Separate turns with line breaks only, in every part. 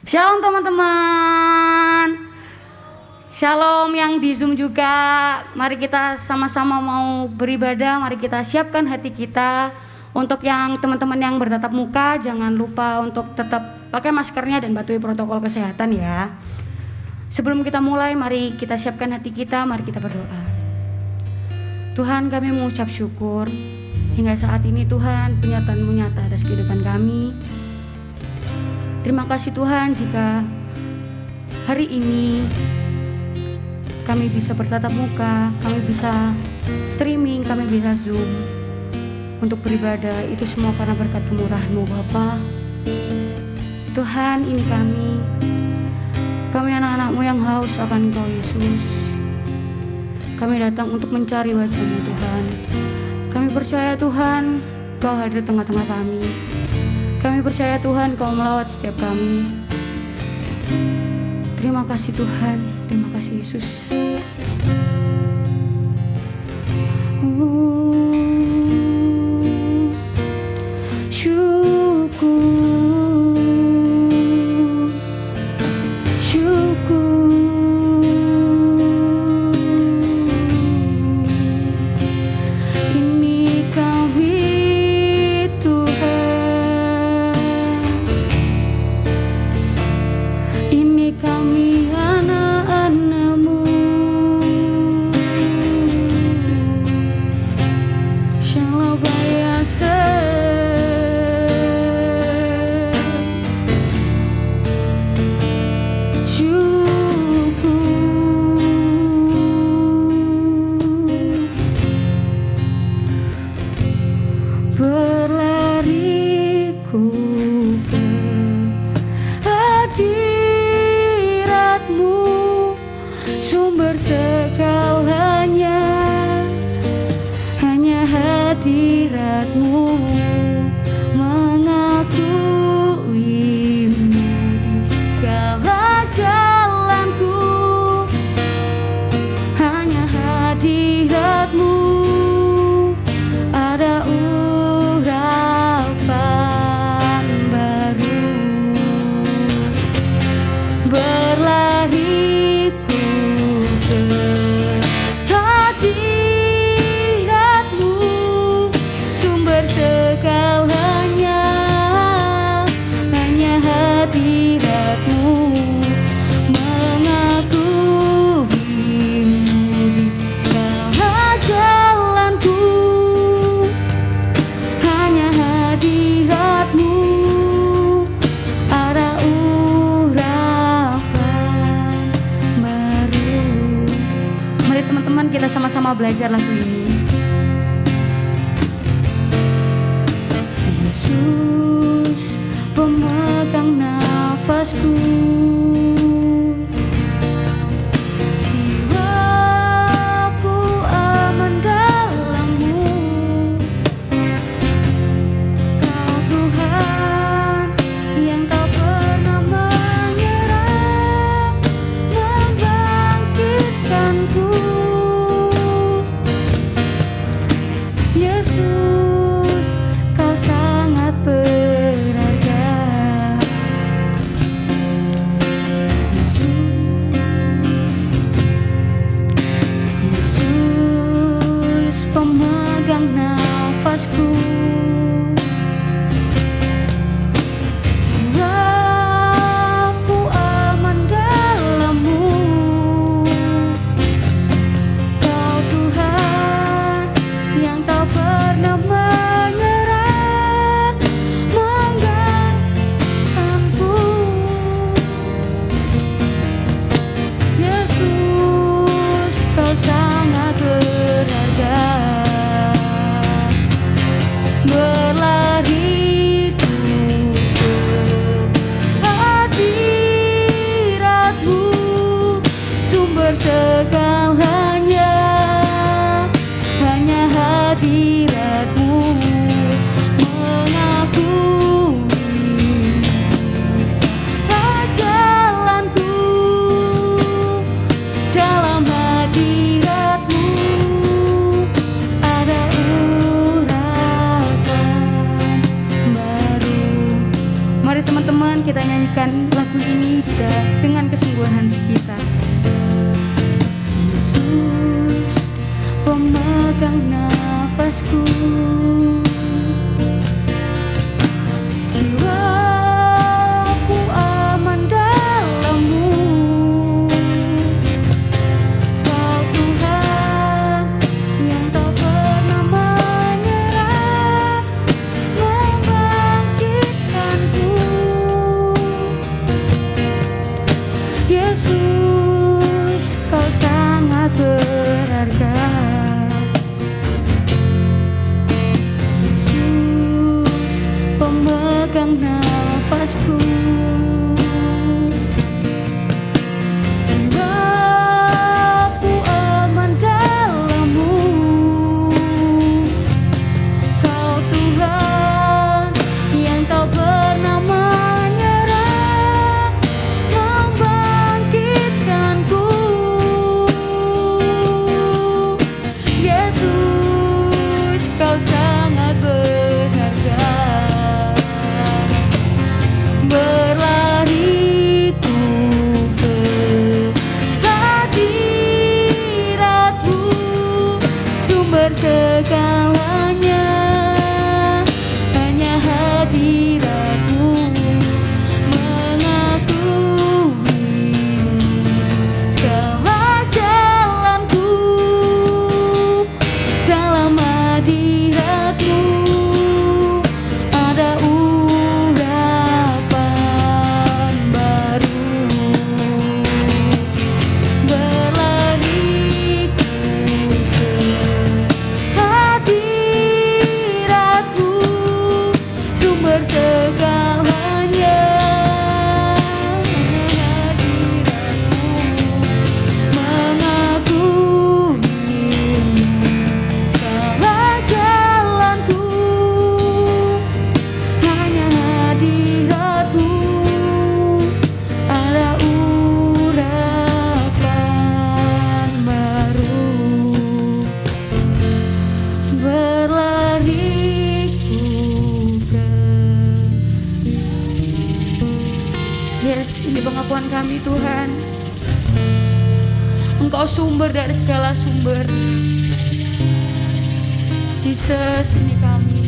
Shalom teman-teman. Shalom yang di Zoom juga. Mari kita sama-sama mau beribadah. Mari kita siapkan hati kita. Untuk yang teman-teman yang bertatap muka, jangan lupa untuk tetap pakai maskernya dan patuhi protokol kesehatan ya. Sebelum kita mulai, mari kita siapkan hati kita. Mari kita berdoa. Tuhan, kami mengucap syukur hingga saat ini Tuhan, penyertaan-Mu nyata atas kehidupan kami. Terima kasih Tuhan jika hari ini kami bisa bertatap muka, kami bisa streaming, kami bisa Zoom untuk beribadah. Itu semua karena berkat kemurahan-Mu Bapa. Tuhan, ini kami anak-anak-Mu yang haus akan Engkau Yesus. Kami datang untuk mencari wajah-Mu Tuhan. Kami percaya Tuhan, Kau hadir tengah-tengah kami. Kami percaya Tuhan, Kau melawat setiap kami. Terima kasih Tuhan, terima kasih Yesus. Belajar lagu ini. Yesus, pemegang nafasku, jiwaku aman dalam-Mu. Kau Tuhan yang tak pernah menyerah, membangkitkanku. Yesus, Kau sangat berharga. kita nyanyikan lagu ini juga dengan kesungguhan hati kita. Yesus, pemegang nafasku, jiwaku aman dalam-Mu. Kau Tuhan yang tak pernah menyerah, membangkitkanku. Yesus, Kau sangat berharga. Yesus, pemegang nafasku, jiwaku aman dalam-Mu. Kau Tuhan yang tak pernah menyerah, membangkitkanku. Yesus, Kau sangat berharga. Berlariku ke hadirat-Mu, sumber segalanya. Hanya hadirat-Mu, mengakui segala jalanku. Dalam hadirat-Mu ada urapan baru. Berlariku ke hadirat-Mu, sumber segalanya. Hadirat-Mu, mengakui segala jalanku. Hanya hadirat-Mu ada urapan baru. Berlariku ke Yes, ini pengakuan kami Tuhan. Engkau sumber dari segala sumber. Jesus, ini kami.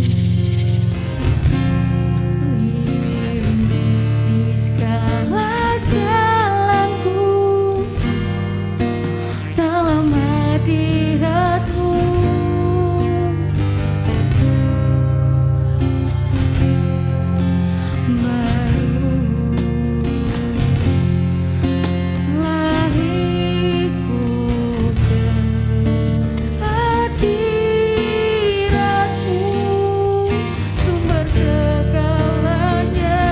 Di segala jalanku, dalam hadirat-Mu. Baru lariku ke hadirat-Mu, sumber segalanya.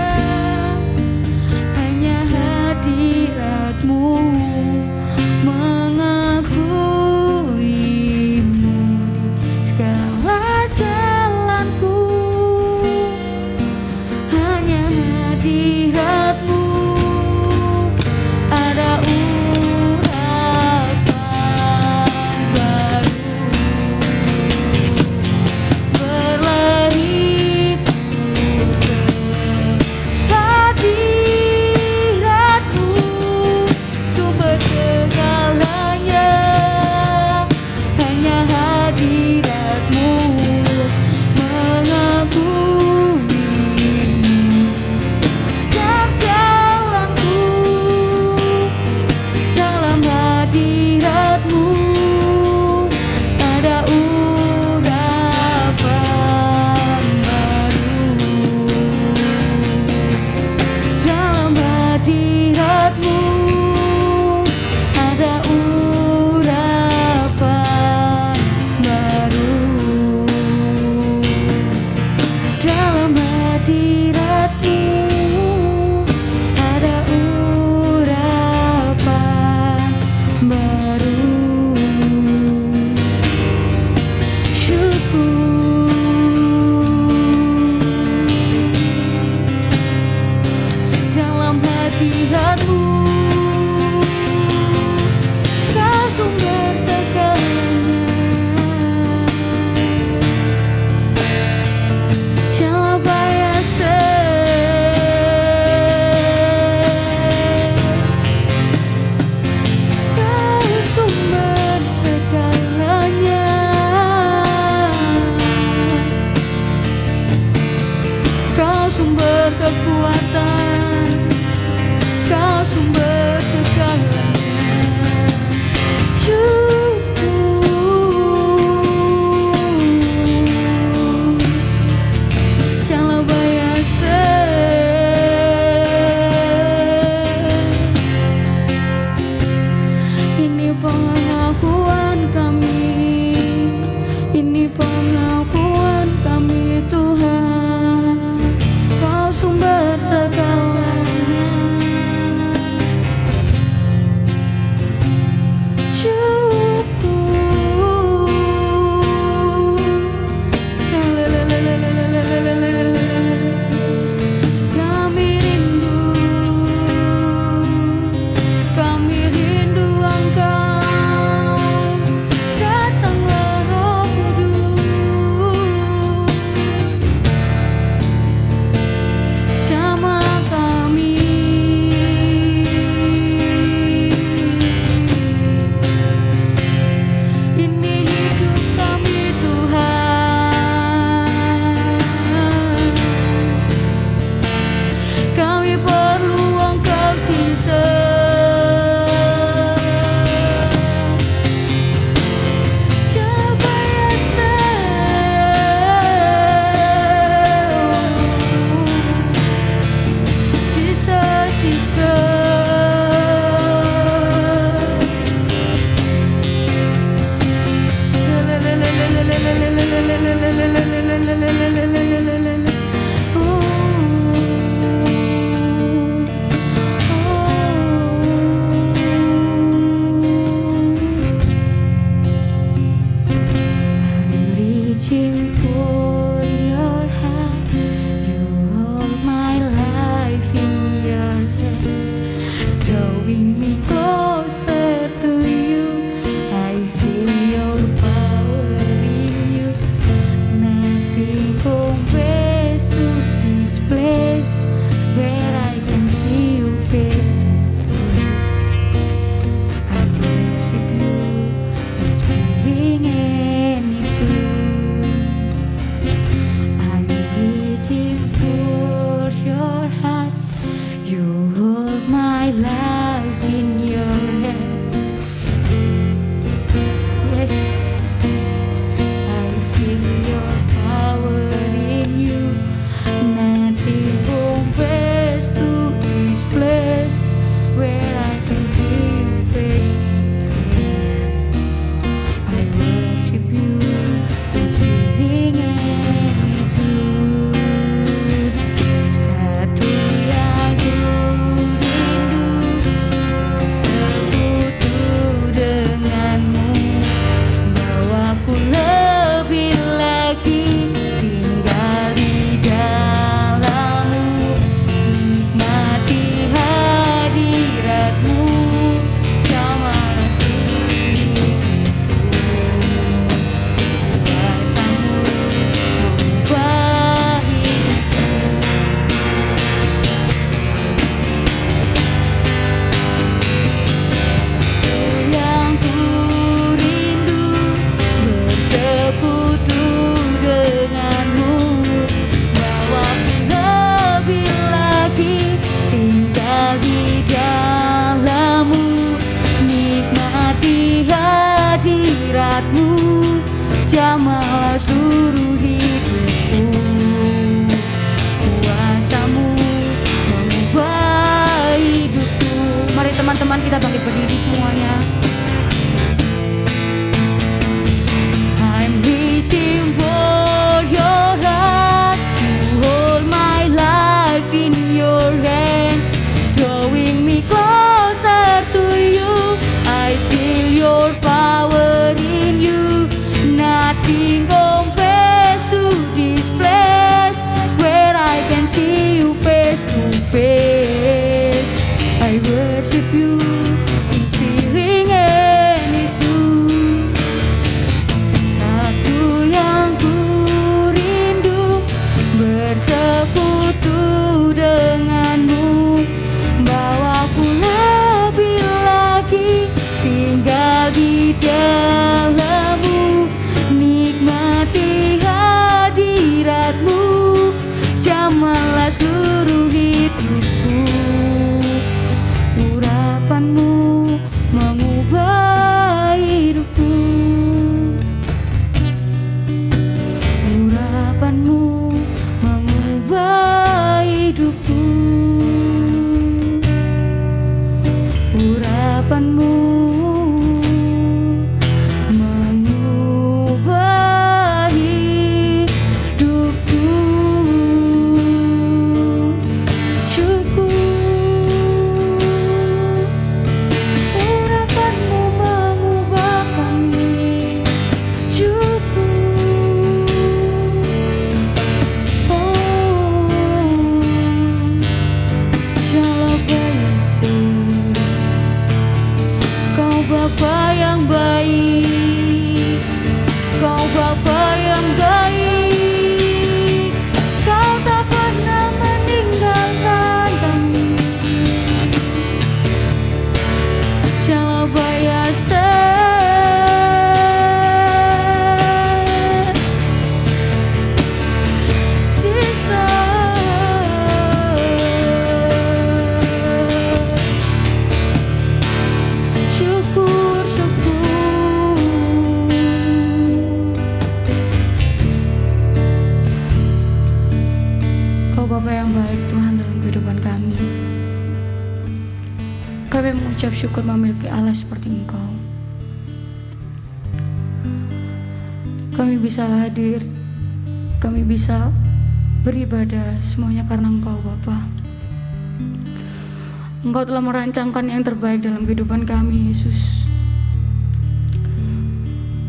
Hanya hadirat-Mu, mengakuimu di segala jalanku. Hanya hadirat-Mu ada urapan baru. Berlariku ke hadirat-Mu, sumber segalanya. Hanya hadirat-Mu, mengakuimu setiap jalanku. Dalam hadirat-Mu ada urapan baru. Dalam hadirat-Mu ada urapan baru. Dalam hadirat-Mu ada urapan baru. Syukur dalam hadirat-Mu, Kau sumber segalanya. Siapa yang sumber kekuatan, Kau sumber segalanya. Janganlah biasa. Ini pengakuan kami, ini pengakuan kami Tuhan, Kau sumber segalanya. Reaching for your hand, you hold my life in your hand, drawing me closer to you. I feel your power in you. Nothing compares to this place where I can see you face to face. I worship you, it's feeling any truth. You hold my life in your hand. Yes, I feel your power in you. Nothing compares to this place where I can see you face to face. I worship you, it's feeling any truth. Satu yang jamahlah seluruh hidupku. Kuasamu mengubah hidupku. Mari teman-teman kita bangkit berdiri semuanya. I'm reaching for your heart. You hold my life in your hand, drawing me closer to you. I feel your power in you. Nothing compares to this place where I can see you face to face. I worship you, since feeling any truth. Satu yang ku rindu, bersekutu denganmu. Bawaku lebih lagi, tinggal di dalammu. Nikmati hadiratmu, jamahlah seluruh hidupku. Urapanmu mengubah hidupku. Urapanmu mengubah hidupku. Urapanmu mengubah hidupku. Syukur. Urapanmu mengubah kami. Syukur. Shalom Yesus, Kau Bapa yang baik, Kau Bapa yang baik, Kau tak pernah meninggalkan kami. Shalom Yesus, sisa syukur, syukur. Kau Bapa yang baik Tuhan dalam kehidupan kami. Kami mengucap syukur memiliki Allah seperti Engkau. Kami bisa hadir, kami bisa beribadah semuanya karena Engkau Bapa. Engkau telah merancangkan yang terbaik dalam kehidupan kami, Yesus.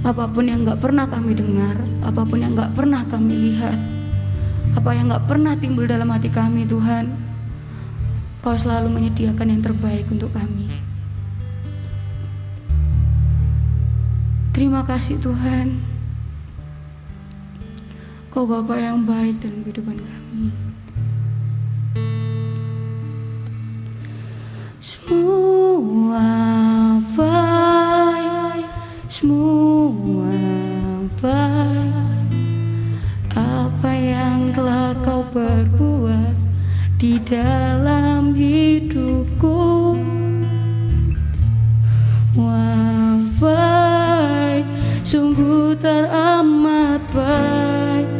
Apapun yang gak pernah kami dengar, apapun yang gak pernah kami lihat, apa yang gak pernah timbul dalam hati kami, Tuhan, Kau selalu menyediakan yang terbaik untuk kami. Terima kasih Tuhan. Kau Bapa yang baik dalam kehidupan kami. Semua baik, semua baik. Apa yang telah Kau perbuat di dalam hidupku, wah baik, sungguh teramat baik.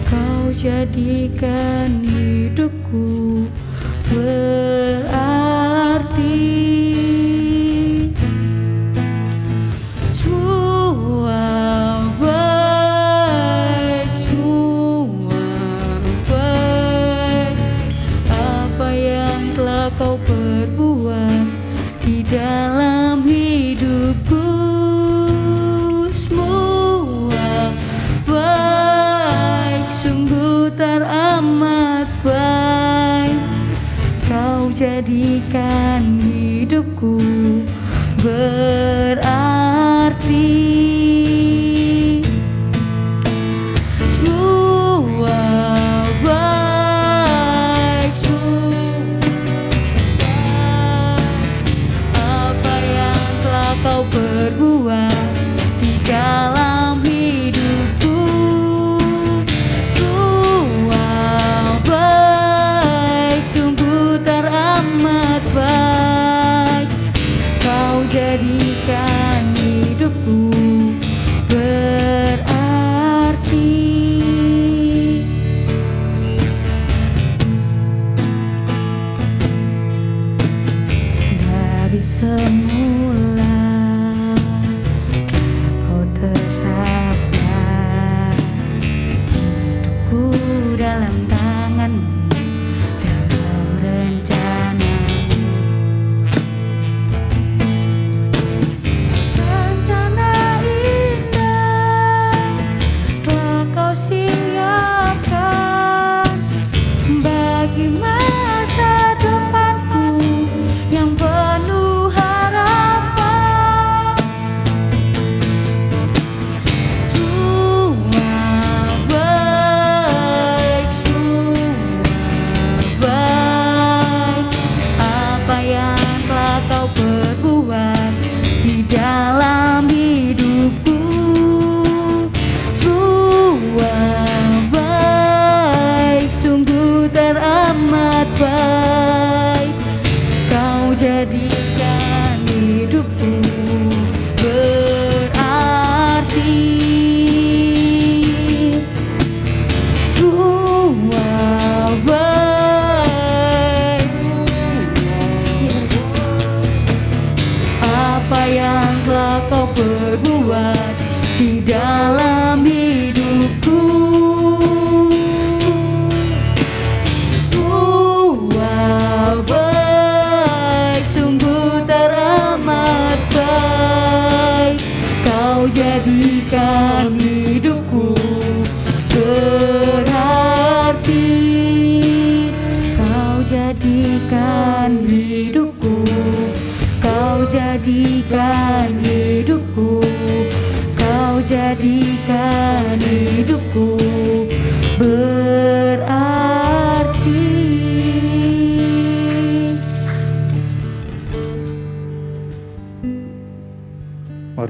Kau jadikan hidupku berarti. Semua baik, semua baik. Apa yang telah Kau perbuat di dalam hidupku, semua baik, sungguh teramat baik. Kau jadikan hidupku berarti. Semua baik, semua baik. Apa yang telah Kau perbuat di dalam hidupku, semua baik, sungguh teramat baik. Kau jadikan hidupku berarti. Dari semula Kau terapkan hidupku dalam tangan-Mu, dalam rencana-Mu. Rencana indah telah Kau siapkan bagi masa depanku yang penuh harapan. Semua baik, semua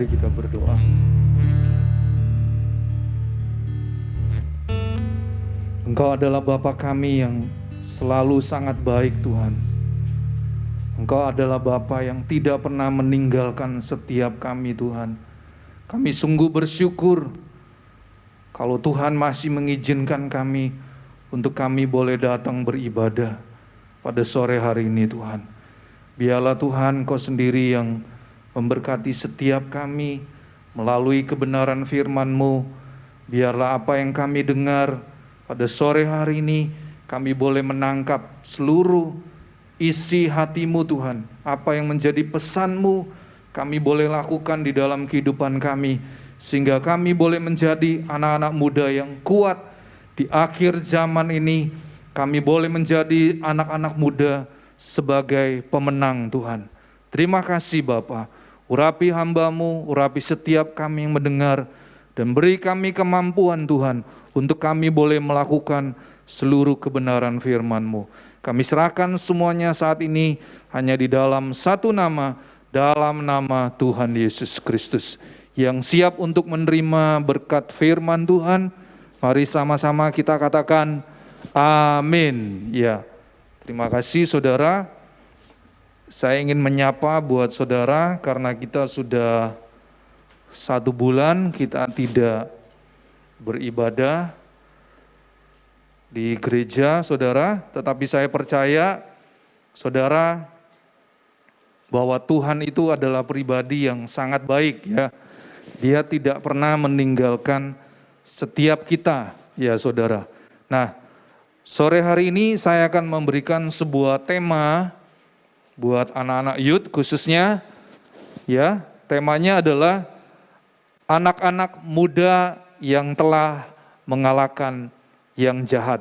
Mari kita berdoa. Engkau adalah Bapa kami yang selalu sangat baik, Tuhan. Engkau adalah Bapa yang tidak pernah meninggalkan setiap kami, Tuhan. Kami sungguh bersyukur kalau Tuhan masih mengizinkan kami untuk kami boleh datang beribadah pada sore hari ini, Tuhan. Biarlah Tuhan Kau sendiri yang memberkati setiap kami melalui kebenaran firman-Mu. Biarlah apa yang kami dengar pada sore hari ini, kami boleh menangkap seluruh isi hati-Mu, Tuhan. Apa yang menjadi pesan-Mu, kami boleh lakukan di dalam kehidupan kami, sehingga kami boleh menjadi anak-anak muda yang kuat di akhir zaman ini. Kami boleh menjadi anak-anak muda sebagai pemenang, Tuhan. Terima kasih Bapa. Urapi hamba-Mu, urapi setiap kami yang mendengar, dan beri kami kemampuan Tuhan, untuk kami boleh melakukan seluruh kebenaran firman-Mu. Kami serahkan semuanya saat ini hanya di dalam satu nama, dalam nama Tuhan Yesus Kristus, yang siap untuk menerima berkat firman Tuhan. Mari sama-sama kita katakan, amin. Ya, terima kasih saudara. Saya ingin menyapa buat saudara karena kita sudah 1 bulan kita tidak beribadah di gereja saudara, tetapi saya percaya saudara bahwa Tuhan itu adalah pribadi yang sangat baik ya. Dia tidak pernah meninggalkan setiap kita ya saudara. Nah, sore hari ini saya akan memberikan sebuah tema buat anak-anak youth khususnya ya. Temanya adalah anak-anak muda yang telah mengalahkan yang jahat.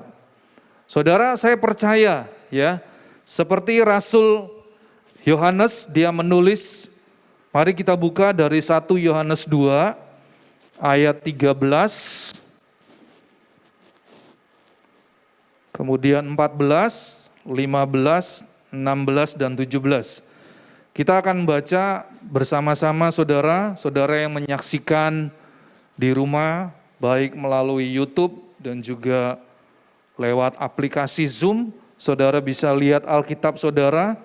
Saudara, saya percaya ya, seperti Rasul Yohanes dia menulis, mari kita buka dari 1 Yohanes 2 ayat 13, kemudian 14, 15, 16 dan 17. Kita akan baca bersama-sama saudara yang menyaksikan di rumah, baik melalui YouTube dan juga lewat aplikasi Zoom. Saudara bisa lihat Alkitab saudara.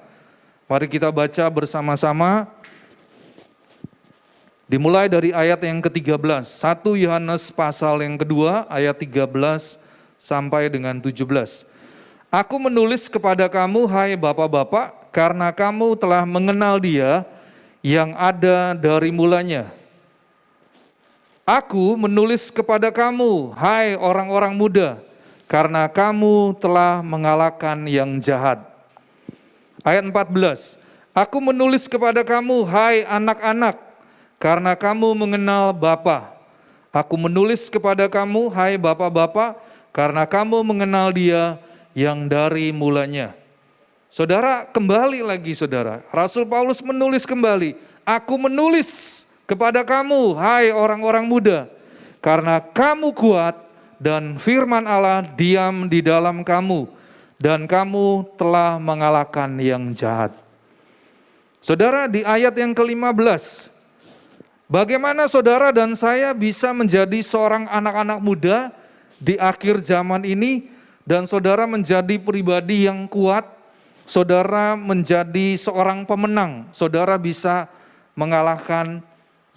Mari kita baca bersama-sama. Dimulai dari ayat yang ke-13. 1 Yohanes pasal yang kedua ayat 13 sampai dengan 17. Aku menulis kepada kamu, hai bapak-bapak, karena kamu telah mengenal Dia yang ada dari mulanya. Aku menulis kepada kamu, hai orang-orang muda, karena kamu telah mengalahkan yang jahat. Ayat 14, aku menulis kepada kamu, hai anak-anak, karena kamu mengenal Bapa. Aku menulis kepada kamu, hai bapak-bapak, karena kamu mengenal Dia yang dari mulanya. Saudara, kembali lagi saudara. Rasul Paulus menulis kembali. Aku menulis kepada kamu, hai orang-orang muda, karena kamu kuat dan firman Allah diam di dalam kamu, dan kamu telah mengalahkan yang jahat. Saudara, di ayat yang ke-15, bagaimana saudara dan saya bisa menjadi seorang anak-anak muda di akhir zaman ini, dan saudara menjadi pribadi yang kuat, saudara menjadi seorang pemenang, saudara bisa mengalahkan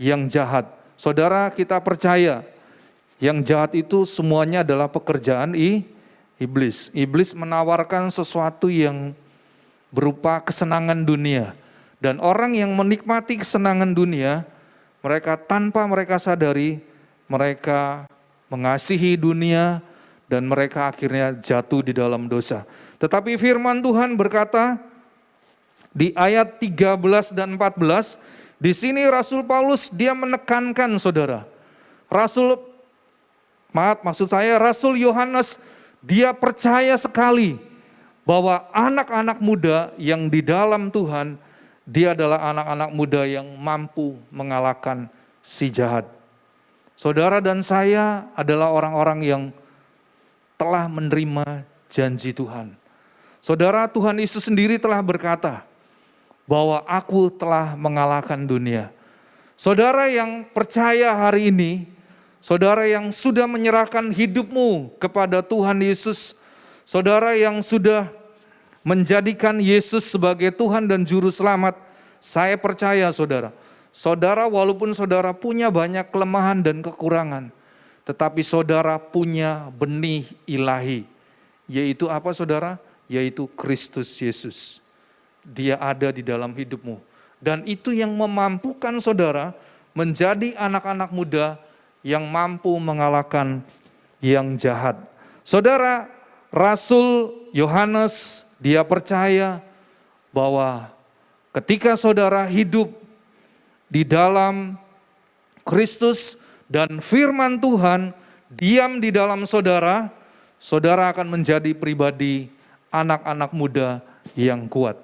yang jahat. Saudara, kita percaya yang jahat itu semuanya adalah pekerjaan iblis. Iblis menawarkan sesuatu yang berupa kesenangan dunia. Dan orang yang menikmati kesenangan dunia, mereka tanpa mereka sadari, mereka mengasihi dunia, dan mereka akhirnya jatuh di dalam dosa. Tetapi firman Tuhan berkata di ayat 13 dan 14, di sini Rasul Paulus dia menekankan saudara. Rasul Yohanes dia percaya sekali bahwa anak-anak muda yang di dalam Tuhan, dia adalah anak-anak muda yang mampu mengalahkan si jahat. Saudara dan saya adalah orang-orang yang telah menerima janji Tuhan. Saudara, Tuhan Yesus sendiri telah berkata bahwa aku telah mengalahkan dunia. Saudara yang percaya hari ini, saudara yang sudah menyerahkan hidupmu kepada Tuhan Yesus, saudara yang sudah menjadikan Yesus sebagai Tuhan dan Juru Selamat, saya percaya saudara, saudara walaupun saudara punya banyak kelemahan dan kekurangan, tetapi saudara punya benih ilahi. Yaitu apa saudara? Yaitu Kristus Yesus. Dia ada di dalam hidupmu. Dan itu yang memampukan saudara menjadi anak-anak muda yang mampu mengalahkan yang jahat. Saudara, Rasul Yohanes, dia percaya bahwa ketika saudara hidup di dalam Kristus dan firman Tuhan diam di dalam saudara, saudara akan menjadi pribadi anak-anak muda yang kuat.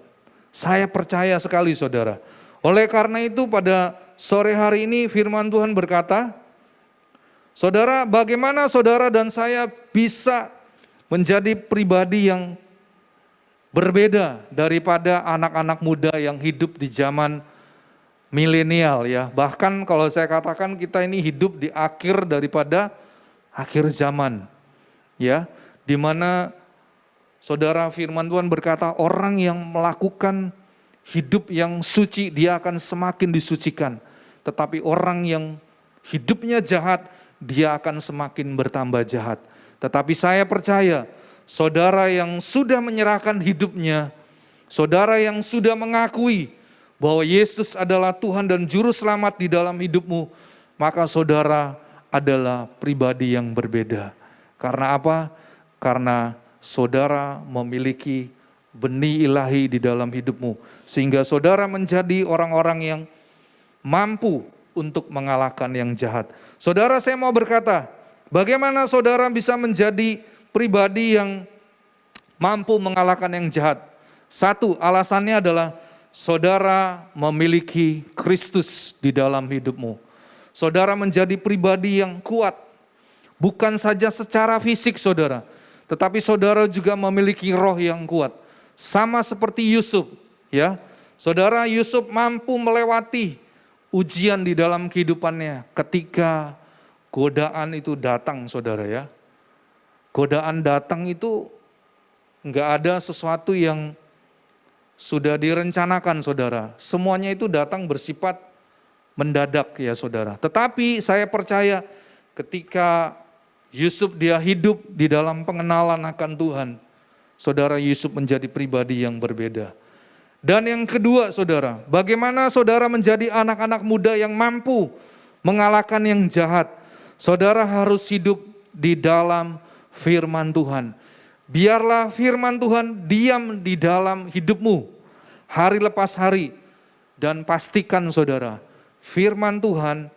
Saya percaya sekali saudara. Oleh karena itu pada sore hari ini firman Tuhan berkata, saudara, bagaimana saudara dan saya bisa menjadi pribadi yang berbeda daripada anak-anak muda yang hidup di zaman milenial ya. Bahkan kalau saya katakan kita ini hidup di akhir daripada akhir zaman. Ya, di mana saudara firman Tuhan berkata orang yang melakukan hidup yang suci dia akan semakin disucikan. Tetapi orang yang hidupnya jahat dia akan semakin bertambah jahat. Tetapi saya percaya saudara yang sudah menyerahkan hidupnya, saudara yang sudah mengakui bahwa Yesus adalah Tuhan dan Juru Selamat di dalam hidupmu, maka saudara adalah pribadi yang berbeda. Karena apa? Karena saudara memiliki benih ilahi di dalam hidupmu. Sehingga saudara menjadi orang-orang yang mampu untuk mengalahkan yang jahat. Saudara, saya mau berkata, bagaimana saudara bisa menjadi pribadi yang mampu mengalahkan yang jahat? Satu, alasannya adalah saudara memiliki Kristus di dalam hidupmu. Saudara menjadi pribadi yang kuat. Bukan saja secara fisik saudara, tetapi saudara juga memiliki roh yang kuat. Sama seperti Yusuf, ya. Saudara, Yusuf mampu melewati ujian di dalam kehidupannya ketika godaan itu datang, saudara ya. Godaan datang itu enggak ada sesuatu yang sudah direncanakan, saudara. Semuanya itu datang bersifat mendadak ya, saudara. Tetapi saya percaya ketika Yusuf dia hidup di dalam pengenalan akan Tuhan, saudara, Yusuf menjadi pribadi yang berbeda. Dan yang kedua saudara, bagaimana saudara menjadi anak-anak muda yang mampu mengalahkan yang jahat? Saudara harus hidup di dalam firman Tuhan. Biarlah firman Tuhan diam di dalam hidupmu hari lepas hari. Dan pastikan saudara, firman Tuhan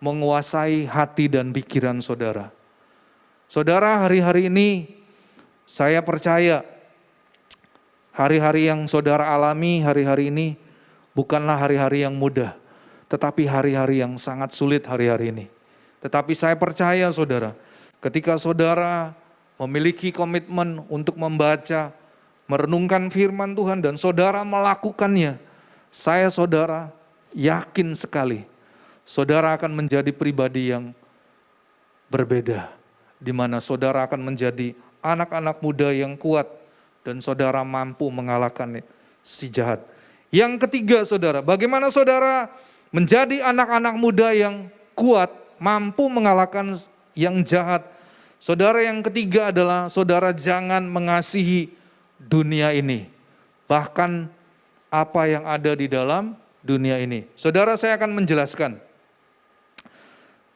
menguasai hati dan pikiran saudara. Saudara, hari-hari ini saya percaya hari-hari yang saudara alami hari-hari ini bukanlah hari-hari yang mudah, tetapi hari-hari yang sangat sulit hari-hari ini. Tetapi saya percaya saudara, ketika saudara memiliki komitmen untuk membaca, merenungkan firman Tuhan dan saudara melakukannya, saudara yakin sekali saudara akan menjadi pribadi yang berbeda, di mana saudara akan menjadi anak-anak muda yang kuat dan saudara mampu mengalahkan si jahat. Yang ketiga saudara, bagaimana saudara menjadi anak-anak muda yang kuat, mampu mengalahkan yang jahat? Saudara, yang ketiga adalah saudara jangan mengasihi dunia ini, bahkan apa yang ada di dalam dunia ini. Saudara, saya akan menjelaskan.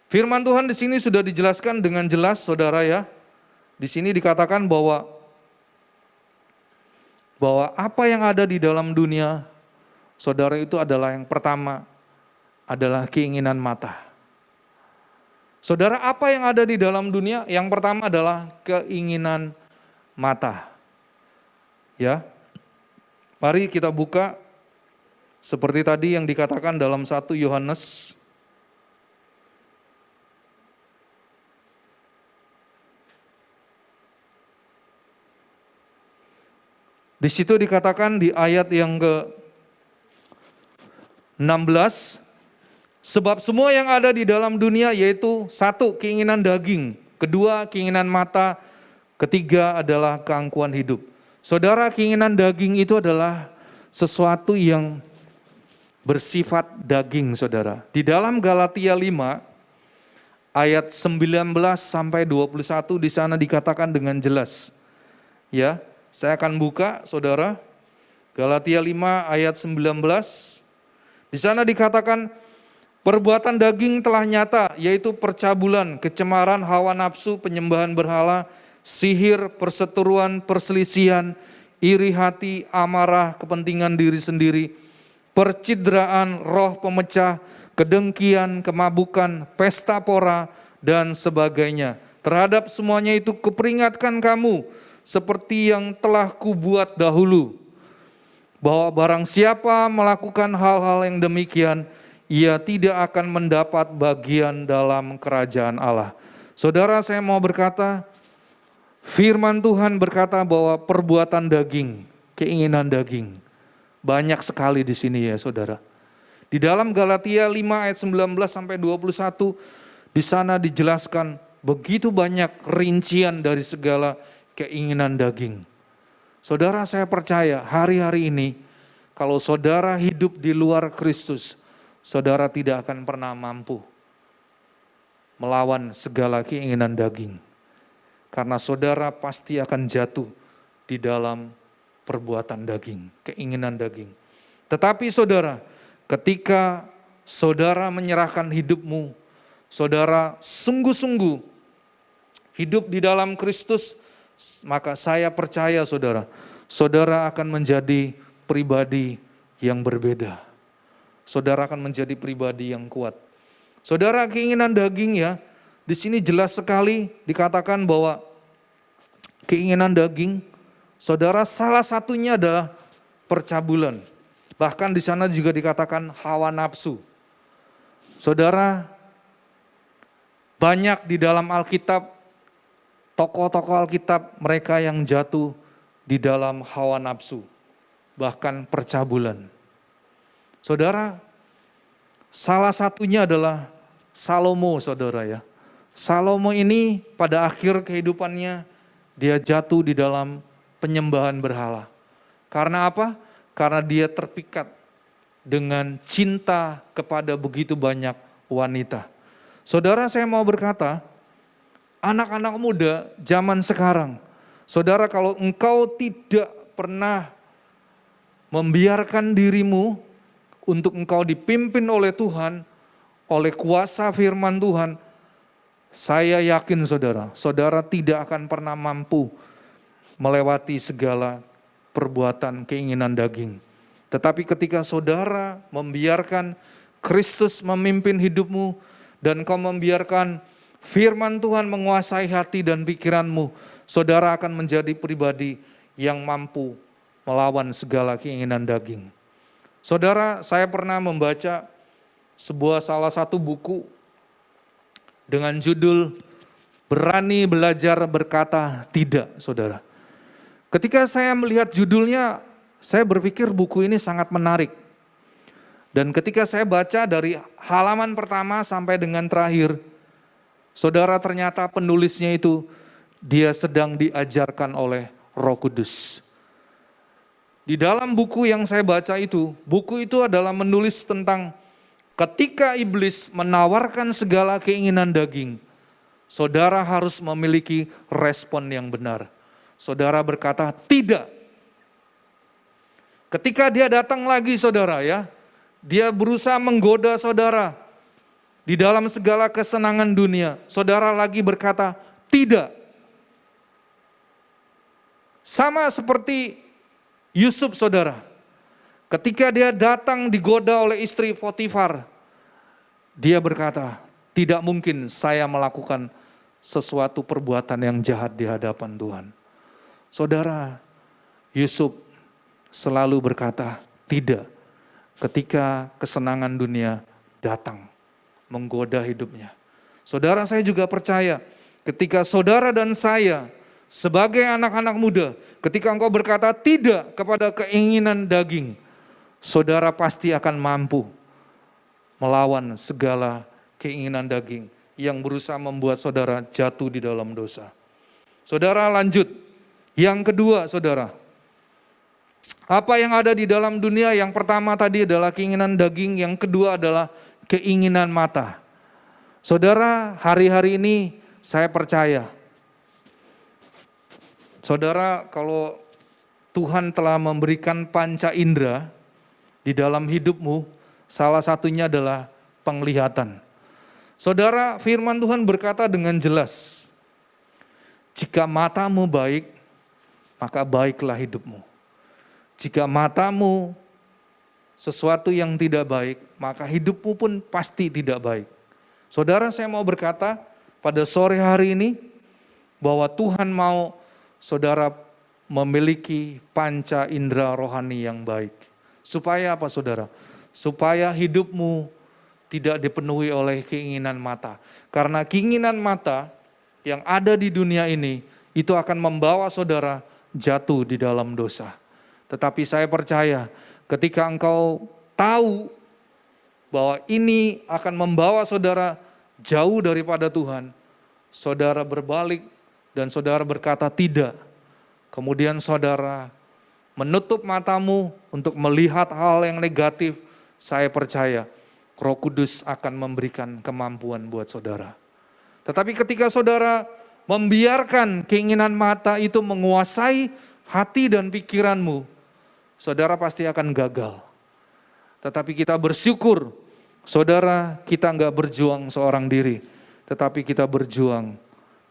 Firman Tuhan di sini sudah dijelaskan dengan jelas, saudara ya. Di sini dikatakan bahwa apa yang ada di dalam dunia, saudara, itu adalah yang pertama adalah keinginan mata. Saudara, apa yang ada di dalam dunia? Yang pertama adalah keinginan mata. Ya. Mari kita buka seperti tadi yang dikatakan dalam 1 Yohanes . Di situ dikatakan di ayat yang ke-16, Sebab semua yang ada di dalam dunia yaitu satu, keinginan daging, kedua, keinginan mata, ketiga adalah keangkuhan hidup. Saudara, keinginan daging itu adalah sesuatu yang bersifat daging, saudara. Di dalam Galatia 5 ayat 19 sampai 21 di sana dikatakan dengan jelas. Ya, saya akan buka, saudara. Galatia 5 ayat 19. Di sana dikatakan perbuatan daging telah nyata, yaitu percabulan, kecemaran, hawa nafsu, penyembahan berhala, sihir, perseteruan, perselisihan, iri hati, amarah, kepentingan diri sendiri, percidraan, roh pemecah, kedengkian, kemabukan, pesta pora, dan sebagainya. Terhadap semuanya itu kuperingatkan kamu, seperti yang telah kubuat dahulu, bahwa barang siapa melakukan hal-hal yang demikian, ia tidak akan mendapat bagian dalam kerajaan Allah. Saudara, saya mau berkata, firman Tuhan berkata bahwa perbuatan daging, keinginan daging, banyak sekali di sini ya saudara. Di dalam Galatia 5 ayat 19 sampai 21, di sana dijelaskan begitu banyak rincian dari segala keinginan daging. Saudara, saya percaya hari-hari ini, kalau saudara hidup di luar Kristus, saudara tidak akan pernah mampu melawan segala keinginan daging. Karena saudara pasti akan jatuh di dalam perbuatan daging, keinginan daging. Tetapi saudara, ketika saudara menyerahkan hidupmu, saudara sungguh-sungguh hidup di dalam Kristus, maka saya percaya saudara, saudara akan menjadi pribadi yang berbeda. Saudara akan menjadi pribadi yang kuat. Saudara, keinginan daging ya, di sini jelas sekali dikatakan bahwa keinginan daging, saudara, salah satunya adalah percabulan. Bahkan di sana juga dikatakan hawa nafsu. Saudara, banyak di dalam Alkitab, tokoh-tokoh Alkitab mereka yang jatuh di dalam hawa nafsu, bahkan percabulan. Saudara, salah satunya adalah Salomo, saudara ya. Salomo ini pada akhir kehidupannya dia jatuh di dalam penyembahan berhala. Karena apa? Karena dia terpikat dengan cinta kepada begitu banyak wanita. Saudara, saya mau berkata, anak-anak muda zaman sekarang, saudara, kalau engkau tidak pernah membiarkan dirimu untuk engkau dipimpin oleh Tuhan, oleh kuasa firman Tuhan, saya yakin saudara, saudara tidak akan pernah mampu melewati segala perbuatan keinginan daging. Tetapi ketika saudara membiarkan Kristus memimpin hidupmu, dan kau membiarkan firman Tuhan menguasai hati dan pikiranmu, saudara akan menjadi pribadi yang mampu melawan segala keinginan daging. Saudara, saya pernah membaca salah satu buku dengan judul Berani Belajar Berkata Tidak, saudara. Ketika saya melihat judulnya, saya berpikir buku ini sangat menarik. Dan ketika saya baca dari halaman pertama sampai dengan terakhir, saudara, ternyata penulisnya itu dia sedang diajarkan oleh Roh Kudus. Di dalam buku yang saya baca itu, buku itu adalah menulis tentang ketika iblis menawarkan segala keinginan daging, saudara harus memiliki respon yang benar. Saudara berkata, tidak. Ketika dia datang lagi saudara ya, dia berusaha menggoda saudara di dalam segala kesenangan dunia, saudara lagi berkata, tidak. Sama seperti Yusuf saudara, ketika dia datang digoda oleh istri Potifar, dia berkata, tidak mungkin saya melakukan sesuatu perbuatan yang jahat di hadapan Tuhan. Saudara, Yusuf selalu berkata, tidak, ketika kesenangan dunia datang menggoda hidupnya. Saudara, saya juga percaya, ketika saudara dan saya sebagai anak-anak muda, ketika engkau berkata tidak kepada keinginan daging, saudara pasti akan mampu melawan segala keinginan daging yang berusaha membuat saudara jatuh di dalam dosa. Saudara lanjut, yang kedua saudara, apa yang ada di dalam dunia? Yang pertama tadi adalah keinginan daging, yang kedua adalah keinginan mata. Saudara, hari-hari ini saya percaya, saudara, kalau Tuhan telah memberikan panca indera di dalam hidupmu, salah satunya adalah penglihatan. Saudara, firman Tuhan berkata dengan jelas, jika matamu baik, maka baiklah hidupmu. Jika matamu sesuatu yang tidak baik, maka hidupmu pun pasti tidak baik. Saudara, saya mau berkata pada sore hari ini bahwa Tuhan mau saudara memiliki panca indera rohani yang baik. Supaya apa saudara? Supaya hidupmu tidak dipenuhi oleh keinginan mata. Karena keinginan mata yang ada di dunia ini itu akan membawa saudara jatuh di dalam dosa. Tetapi saya percaya ketika engkau tahu bahwa ini akan membawa saudara jauh daripada Tuhan, saudara berbalik dan saudara berkata tidak. Kemudian saudara menutup matamu untuk melihat hal yang negatif, saya percaya Roh Kudus akan memberikan kemampuan buat saudara. Tetapi ketika saudara membiarkan keinginan mata itu menguasai hati dan pikiranmu, saudara pasti akan gagal. Tetapi kita bersyukur, saudara, kita enggak berjuang seorang diri, tetapi kita berjuang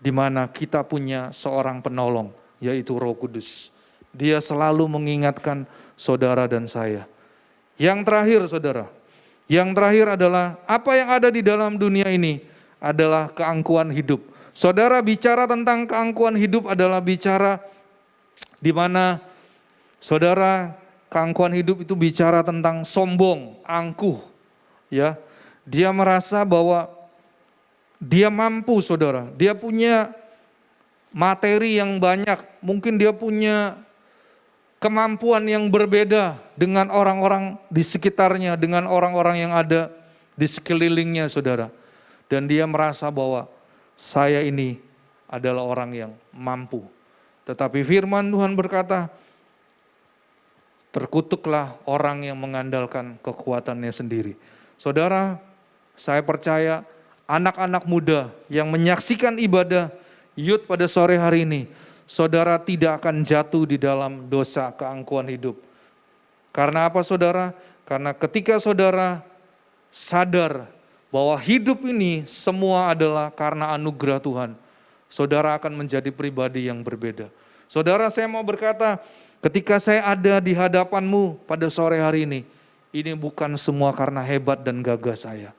di mana kita punya seorang penolong, yaitu Roh Kudus. Dia selalu mengingatkan saudara dan saya. Yang terakhir saudara, yang terakhir adalah apa yang ada di dalam dunia ini adalah keangkuhan hidup. Saudara, bicara tentang keangkuhan hidup adalah bicara di mana saudara, keangkuhan hidup itu bicara tentang sombong, angkuh. Ya, dia merasa bahwa dia mampu saudara, dia punya materi yang banyak, mungkin dia punya kemampuan yang berbeda dengan orang-orang di sekitarnya, dengan orang-orang yang ada di sekelilingnya saudara. Dan dia merasa bahwa saya ini adalah orang yang mampu. Tetapi firman Tuhan berkata, terkutuklah orang yang mengandalkan kekuatannya sendiri. Saudara, saya percaya anak-anak muda yang menyaksikan ibadah Youth pada sore hari ini, saudara tidak akan jatuh di dalam dosa keangkuhan hidup. Karena apa saudara? Karena ketika saudara sadar bahwa hidup ini semua adalah karena anugerah Tuhan, saudara akan menjadi pribadi yang berbeda. Saudara, saya mau berkata, ketika saya ada di hadapanmu pada sore hari ini bukan semua karena hebat dan gagah saya,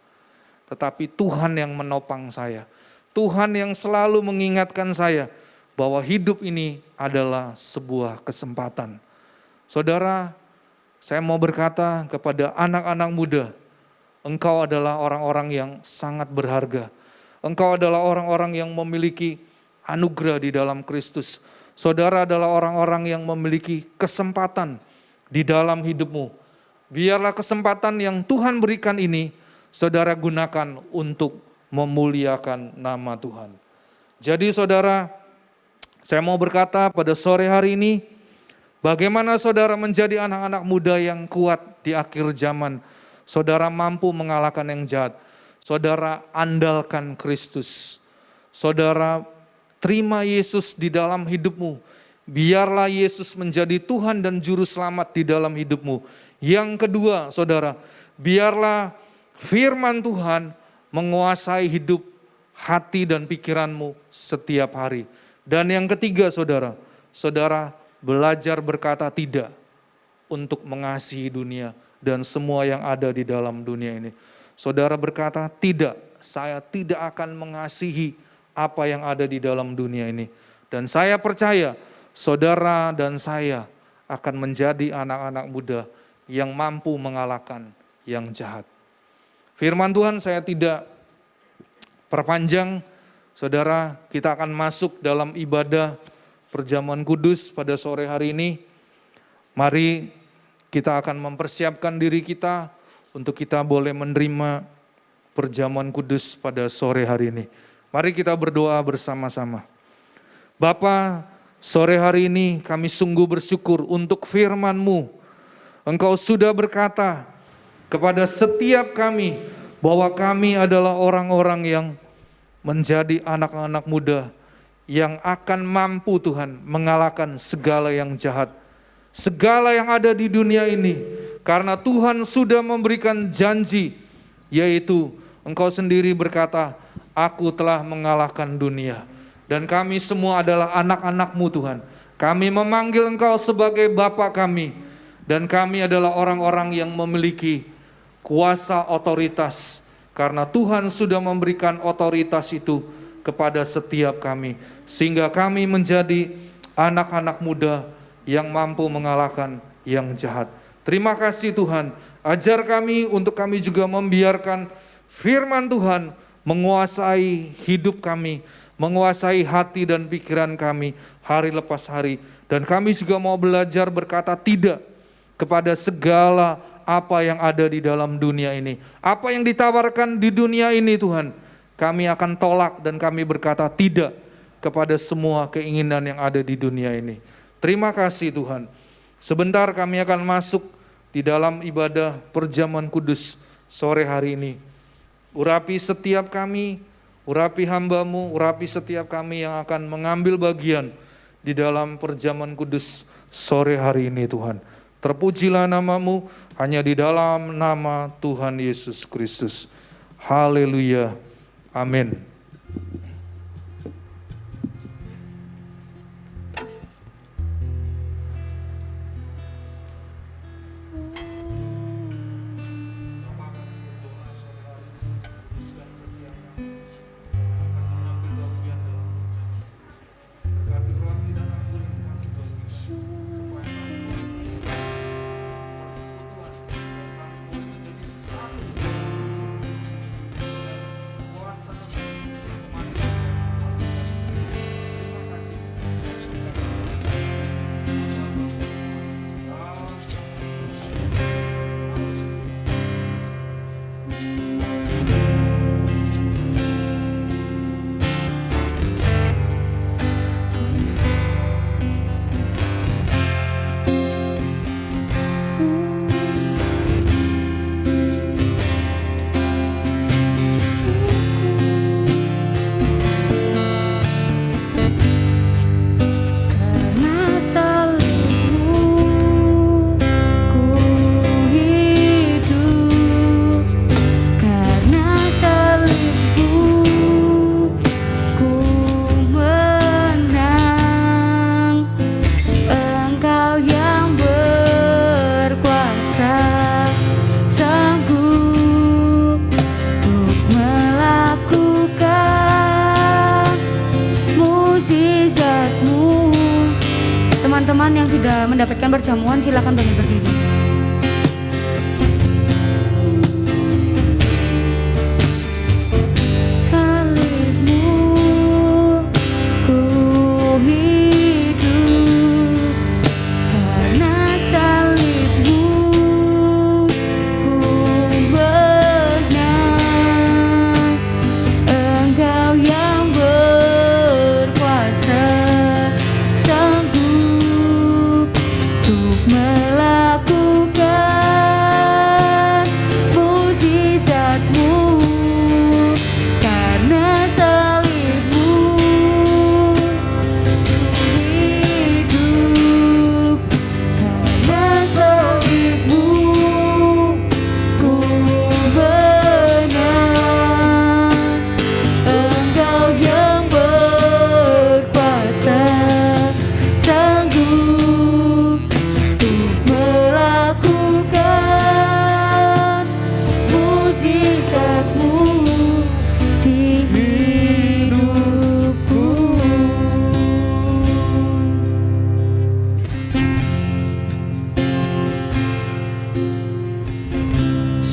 tetapi Tuhan yang menopang saya. Tuhan yang selalu mengingatkan saya bahwa hidup ini adalah sebuah kesempatan. Saudara, saya mau berkata kepada anak-anak muda, engkau adalah orang-orang yang sangat berharga. Engkau adalah orang-orang yang memiliki anugerah di dalam Kristus. Saudara adalah orang-orang yang memiliki kesempatan di dalam hidupmu. Biarlah kesempatan yang Tuhan berikan ini, saudara gunakan untuk memuliakan nama Tuhan. Jadi saudara, saya mau berkata pada sore hari ini, bagaimana saudara menjadi anak-anak muda yang kuat di akhir zaman. Saudara mampu mengalahkan yang jahat. Saudara andalkan Kristus. Saudara terima Yesus di dalam hidupmu. Biarlah Yesus menjadi Tuhan dan Juru Selamat di dalam hidupmu. Yang kedua saudara, biarlah firman Tuhan menguasai hidup, hati dan pikiranmu setiap hari. Dan yang ketiga saudara, saudara belajar berkata tidak untuk mengasihi dunia dan semua yang ada di dalam dunia ini. Saudara berkata tidak, saya tidak akan mengasihi apa yang ada di dalam dunia ini. Dan saya percaya saudara dan saya akan menjadi anak-anak muda yang mampu mengalahkan yang jahat. Firman Tuhan saya tidak perpanjang, saudara, kita akan masuk dalam ibadah perjamuan kudus pada sore hari ini. Mari kita akan mempersiapkan diri kita untuk kita boleh menerima perjamuan kudus pada sore hari ini. Mari kita berdoa bersama-sama. Bapa, sore hari ini kami sungguh bersyukur untuk firman-Mu. Engkau sudah berkata kepada setiap kami bahwa kami adalah orang-orang yang menjadi anak-anak muda yang akan mampu Tuhan mengalahkan segala yang jahat, segala yang ada di dunia ini. Karena Tuhan sudah memberikan janji, yaitu Engkau sendiri berkata, aku telah mengalahkan dunia. Dan kami semua adalah anak-anak-Mu Tuhan. Kami memanggil Engkau sebagai Bapa kami. Dan kami adalah orang-orang yang memiliki kuasa otoritas. Karena Tuhan sudah memberikan otoritas itu kepada setiap kami. Sehingga kami menjadi anak-anak muda yang mampu mengalahkan yang jahat. Terima kasih Tuhan. Ajar kami untuk kami juga membiarkan firman Tuhan menguasai hidup kami, menguasai hati dan pikiran kami hari lepas hari. Dan kami juga mau belajar berkata tidak kepada segala apa yang ada di dalam dunia ini. Apa yang ditawarkan di dunia ini Tuhan, kami akan tolak dan kami berkata tidak kepada semua keinginan yang ada di dunia ini. Terima kasih Tuhan. Sebentar kami akan masuk di dalam ibadah perjamuan kudus sore hari ini. Urapi setiap kami, urapi hamba-Mu, urapi setiap kami yang akan mengambil bagian di dalam perjamuan kudus sore hari ini Tuhan. Terpujilah nama-Mu hanya di dalam nama Tuhan Yesus Kristus. Haleluya. Amin.
Teman-teman yang sudah mendapatkan perjamuan silakan banyak berdiri.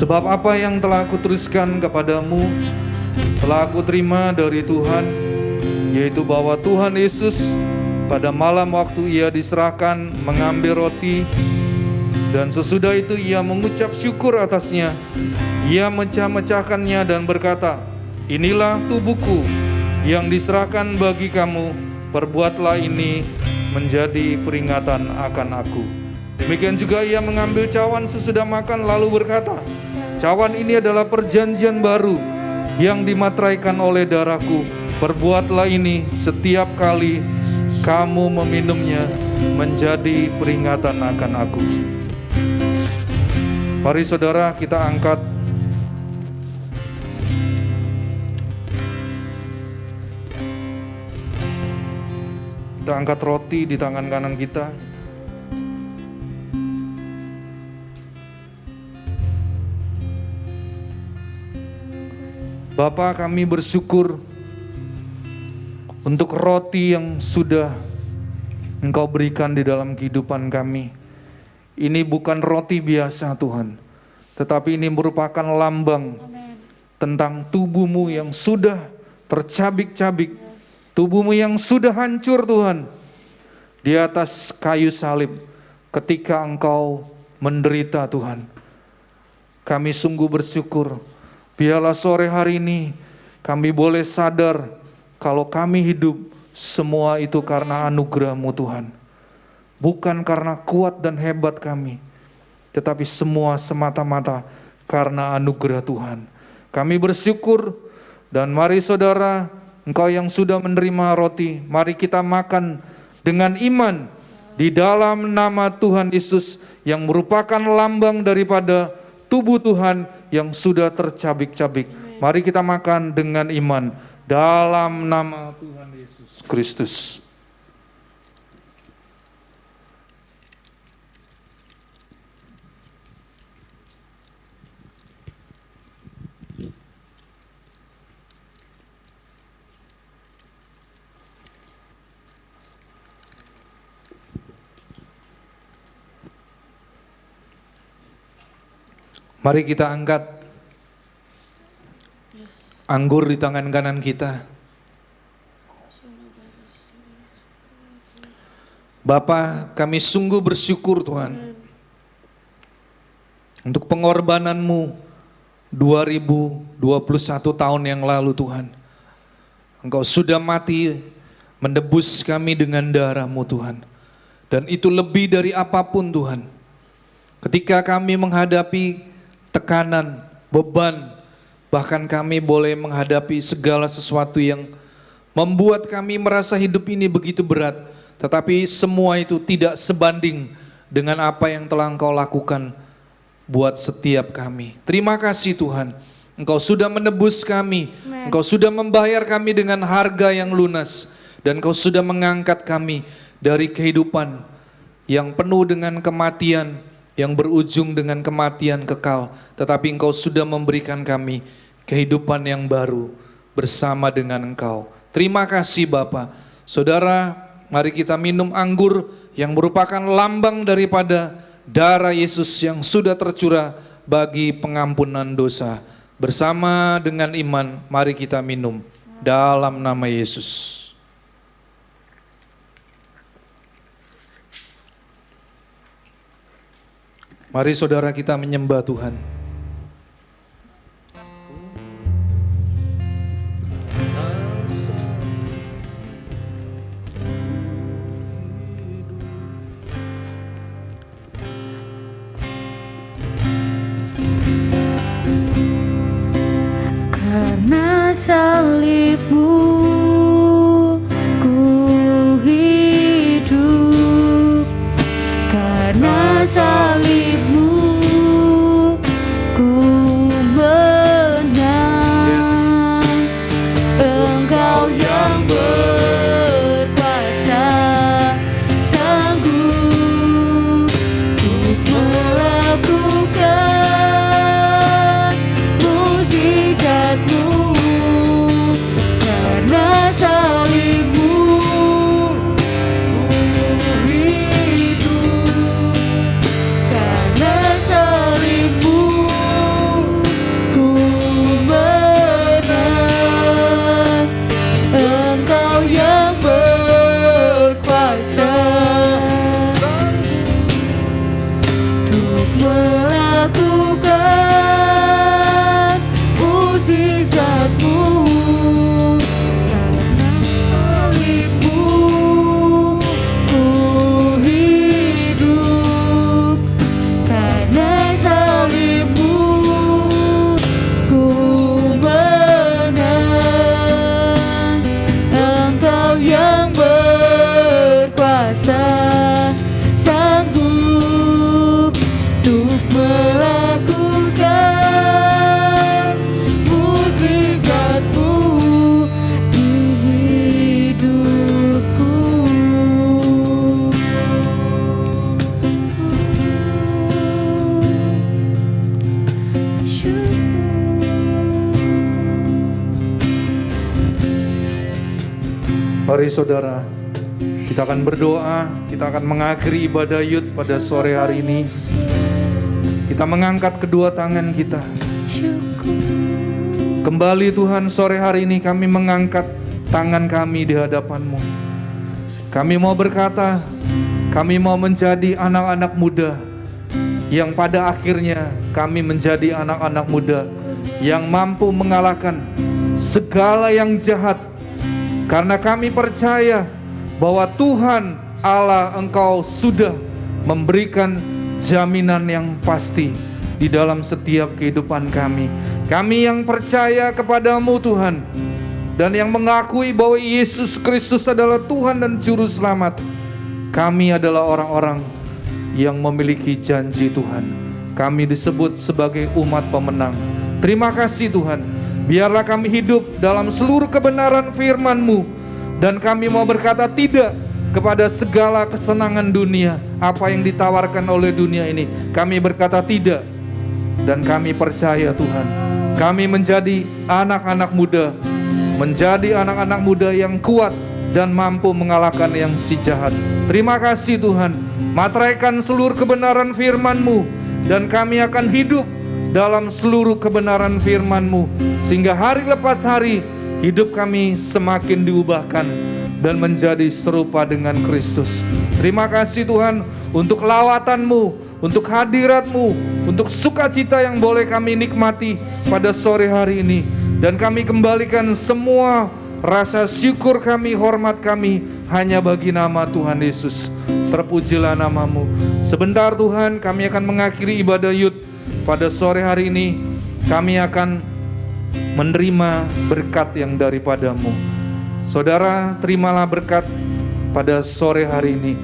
Sebab apa yang telah kutuliskan kepadamu telah aku terima dari Tuhan, yaitu bahwa Tuhan Yesus pada malam waktu ia diserahkan mengambil roti, Dan sesudah itu ia mengucap syukur atasnya. Ia mecah-mecahkannya dan berkata, "Inilah tubuhku yang diserahkan bagi kamu. Perbuatlah ini menjadi peringatan akan aku." Demikian juga ia mengambil cawan sesudah makan lalu berkata, "Cawan ini adalah perjanjian baru yang dimateraikan oleh darahku. Perbuatlah ini setiap kali kamu meminumnya menjadi peringatan akan aku." Mari saudara, kita angkat roti di tangan kanan kita. Bapa, kami bersyukur untuk roti yang sudah Engkau berikan di dalam kehidupan kami. Ini bukan roti biasa Tuhan, tetapi ini merupakan lambang tentang tubuh-Mu yang sudah tercabik-cabik, tubuh-Mu yang sudah hancur Tuhan, di atas kayu salib ketika Engkau menderita Tuhan. Kami sungguh bersyukur, biarlah sore hari ini kami boleh sadar kalau kami hidup semua itu karena anugerah-Mu Tuhan. Bukan karena kuat dan hebat kami, tetapi semua semata-mata karena anugerah Tuhan. Kami bersyukur, dan mari saudara, Engkau yang sudah menerima roti, mari kita makan dengan iman di dalam nama Tuhan Yesus yang merupakan lambang daripada tubuh Tuhan yang sudah tercabik-cabik. Mari kita makan dengan iman dalam nama Tuhan Yesus Kristus. Mari kita angkat anggur di tangan kanan kita. Bapa, kami sungguh bersyukur Tuhan untuk pengorbanan-Mu 2021 tahun yang lalu Tuhan. Engkau sudah mati menebus kami dengan darah-Mu Tuhan. Dan itu lebih dari apapun Tuhan. Ketika kami menghadapi tekanan, beban, bahkan kami boleh menghadapi segala sesuatu yang membuat kami merasa hidup ini begitu berat, tetapi semua itu tidak sebanding dengan apa yang telah Engkau lakukan buat setiap kami. Terima kasih Tuhan, Engkau sudah menebus kami, Engkau sudah membayar kami dengan harga yang lunas, dan Engkau sudah mengangkat kami dari kehidupan yang penuh dengan kematian, yang berujung dengan kematian kekal, tetapi Engkau sudah memberikan kami kehidupan yang baru bersama dengan Engkau. Terima kasih Bapa. Saudara, mari kita minum anggur yang merupakan lambang daripada darah Yesus yang sudah tercurah bagi pengampunan dosa. Bersama dengan iman, mari kita minum dalam nama Yesus. Mari saudara kita menyembah Tuhan.
Karena salib-Mu ku hidup, karena salib-Mu ku menang. Engkau yang berkuasa sanggup untuk melakukan mukjizat-Mu. Karena salib-Mu ku hidup, karena
Mari saudara, kita akan berdoa, kita akan mengakhiri ibadah Yud pada sore hari ini. Kita mengangkat kedua tangan kita. Kembali Tuhan, sore hari ini kami mengangkat tangan kami di hadapan-Mu. Kami mau berkata, kami mau menjadi anak-anak muda yang pada akhirnya kami menjadi anak-anak muda yang mampu mengalahkan segala yang jahat. Karena kami percaya bahwa Tuhan Allah Engkau sudah memberikan jaminan yang pasti di dalam setiap kehidupan kami. Kami yang percaya kepadamu Tuhan, dan yang mengakui bahwa Yesus Kristus adalah Tuhan dan Juru Selamat. Kami adalah orang-orang yang memiliki janji Tuhan. Kami disebut sebagai umat pemenang. Terima kasih Tuhan. Biarlah kami hidup dalam seluruh kebenaran firman-Mu. Dan kami mau berkata tidak kepada segala kesenangan dunia. Apa yang ditawarkan oleh dunia ini, kami berkata tidak. Dan kami percaya Tuhan, kami menjadi anak-anak muda, menjadi anak-anak muda yang kuat dan mampu mengalahkan yang si jahat. Terima kasih Tuhan. Materaikan seluruh kebenaran firman-Mu, dan kami akan hidup dalam seluruh kebenaran firman-Mu, sehingga hari lepas hari hidup kami semakin diubahkan dan menjadi serupa dengan Kristus. Terima kasih Tuhan untuk lawatan-Mu, untuk hadirat-Mu, untuk sukacita yang boleh kami nikmati pada sore hari ini. Dan kami kembalikan semua rasa syukur kami, hormat kami hanya bagi nama Tuhan Yesus. Terpujilah nama-Mu. Sebentar Tuhan, kami akan mengakhiri ibadah Yud pada sore hari ini. Kami akan menerima berkat yang daripada-Mu. Saudara, terimalah berkat pada sore hari ini.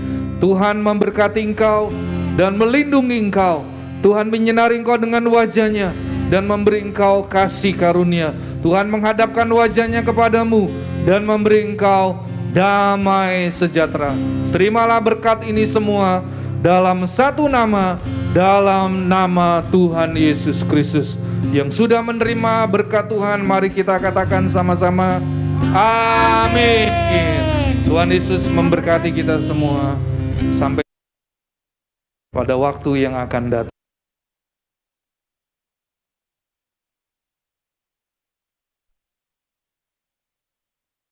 Tuhan memberkati engkau dan melindungi engkau. Tuhan menyinari engkau dengan wajah-Nya dan memberi engkau kasih karunia. Tuhan menghadapkan wajah-Nya kepadamu dan memberi engkau damai sejahtera. Terimalah berkat ini semua dalam satu nama, dalam nama Tuhan Yesus Kristus. Yang sudah menerima berkat Tuhan, mari kita katakan sama-sama, amin. Tuhan Yesus memberkati kita semua sampai pada waktu yang akan datang.